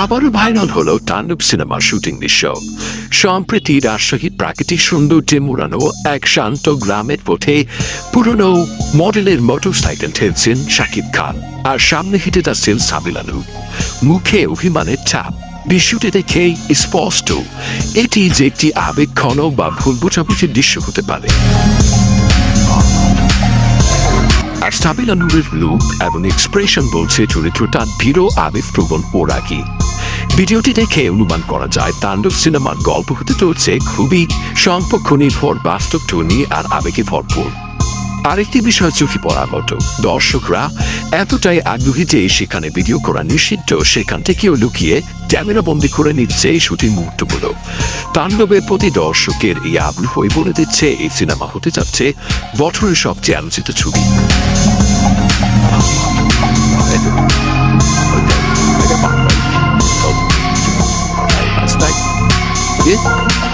আবারও ভাইরাল হলো তাণ্ডব সিনেমার শুটিং দৃশ্য। সম্প্রতি রাজশাহীর প্রাকৃতিক সৌন্দর্যে মোড়ানো এক শান্ত গ্রামের পথে পুরনো মডেলের মোটরসাইকেল ঠেলছেন শাকিব খান, আর সামনে হেঁটে যাচ্ছেন সাবিলা নূর। মুখে অভিমানের ছাপ। বিষয়টি দেখেই স্পষ্ট এটি যে একটি আবেগঘন বা ভুল বোঝাবুঝির দৃশ্য হতে পারে। আর সাবিলা নূরের লুক এবং এক্সপ্রেশন বলছে চরিত্রটা দৃঢ় আবেগপ্রবণ ও রাগী। ভিডিওটি দেখে অনুমান করা যায় তাণ্ডব সিনেমার গল্প হতে চলছে খুবই সম্পর্ক নির্ভর, বাস্তব টনি আর আবেগে ভরপুর। আরেকটি বিষয় চোখে পড়ার মতো, দর্শকরা এতটাই আগ্রহী যে সেখানে ভিডিও করা নিষিদ্ধ, সেখান থেকেও লুকিয়ে ক্যামেরা বন্দি করে নিচ্ছে এই শুটিং মুহূর্তগুলো। তাণ্ডবের প্রতি দর্শকের এই আগ্রহই বলে দিচ্ছে এই সিনেমা হতে যাচ্ছে বছরের সবচেয়ে আলোচিত ছবি। Yeah.